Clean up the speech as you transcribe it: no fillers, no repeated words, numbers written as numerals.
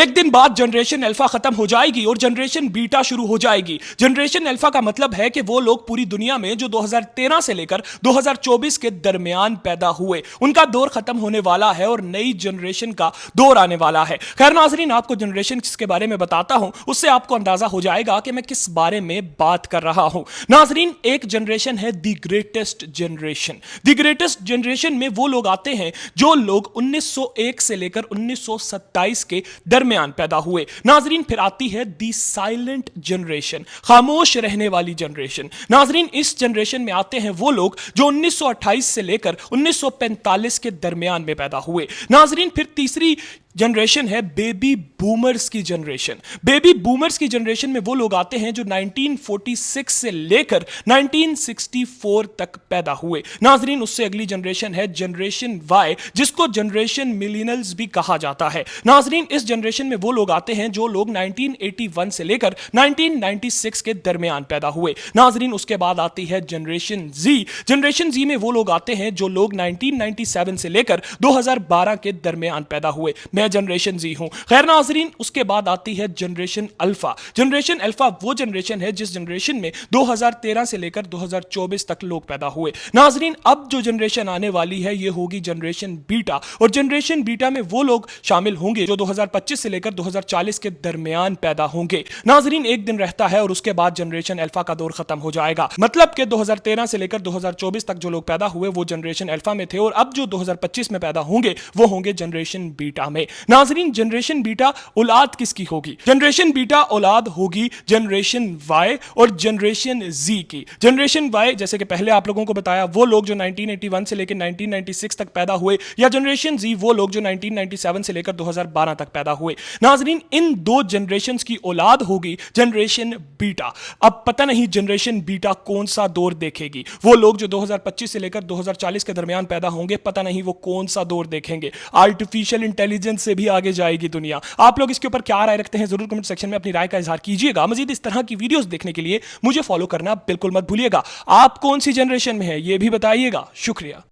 एक दिन बाद जनरेशन अल्फा खत्म हो जाएगी और जनरेशन बीटा शुरू हो जाएगी। जनरेशन अल्फा का मतलब है कि वो लोग पूरी दुनिया में जो 2013 से लेकर 2024 के दरमियान पैदा हुए, उनका दौर खत्म होने वाला है और नई जनरेशन का दौर आने वाला है। खैर नाज़रीन, आपको जनरेशन के बारे में बताता हूं, उससे आपको अंदाजा हो जाएगा कि मैं किस बारे में बात कर रहा हूं। नाज़रीन, एक जनरेशन है the greatest generation. The greatest generation में वो लोग आते हैं जो लोग 1901 से लेकर 1927 के दरमियान पैदा हुए। नाजरीन, फिर आती है दी साइलेंट जनरेशन, खामोश रहने वाली जनरेशन। नाजरीन, इस जनरेशन में आते हैं वो लोग जो 1928 से लेकर 1945 के दरमियान में पैदा हुए। नाजरीन, फिर तीसरी जनरेशन है बेबी बूमर्स की जनरेशन। बेबी बूमर्स की जनरेशन में वो लोग आते हैं जो 1946 से लेकर 1964 तक पैदा हुए। नाजरीन, उससे अगली जनरेशन है जनरेशन वाई, जिसको जनरेशन मिलेनियल्स भी कहा जाता है। नाजरीन, इस जनरेशन में वो लोग आते हैं जो लोग 1981 से लेकर 1996 के दरमियान पैदा हुए। नाजरीन, उसके बाद आती है जनरेशन जी। जनरेशन जी में वो लोग आते हैं जो लोग 1997 से लेकर 2012 के दरमियान पैदा हुए। मैं जनरेशन जी हूं। खैर नाजरीन, उसके बाद आती है जनरेशन अल्फा। जनरेशन अल्फा वो जनरेशन है जिस जनरेशन में 2013 से लेकर 2024 तक लोग पैदा हुए। नाजरीन, अब जो जनरेशन आने वाली है ये होगी जनरेशन बीटा, और जनरेशन बीटा में वो लोग शामिल होंगे जो 2025 से लेकर 2040 के दरमियान पैदा होंगे। नाजरीन, एक दिन रहता है और उसके बाद जनरेशन अल्फा का दौर खत्म हो जाएगा। मतलब कि 2013 से लेकर 2024 तक जो लोग पैदा हुए वो जनरेशन अल्फा में थे, और अब जो 2025 में पैदा होंगे वो होंगे जनरेशन बीटा में। नाजरीन, जनरेशन बीटा औलाद किसकी होगी? जनरेशन बीटा औलाद होगी जनरेशन वाई और जनरेशन जी की। जनरेशन वाई, जैसे कि पहले आप लोगों को बताया, वो लोग जो 1981 से लेकर 1996 तक पैदा हुए, या जनरेशन जी वो लोग जो 1997 से लेकर 2012 तक पैदा हुए। नाजरीन, इन दो जनरेशंस की औलाद होगी जनरेशन बीटा। अब पता नहीं जनरेशन बीटा कौन सा दौर देखेगी। वो लोग जो 2025 से लेकर 2040 के दरमियान पैदा होंगे, पता नहीं वो कौन सा दौर देखेंगे। आर्टिफिशियल इंटेलिजेंस से भी आगे जाएगी दुनिया। आप लोग इसके ऊपर क्या राय रखते हैं जरूर कमेंट सेक्शन में अपनी राय का इजहार कीजिएगा। मजीद इस तरह की वीडियोस देखने के लिए मुझे फॉलो करना बिल्कुल मत भूलिएगा। आप कौन सी जनरेशन में है ये भी बताइएगा। शुक्रिया।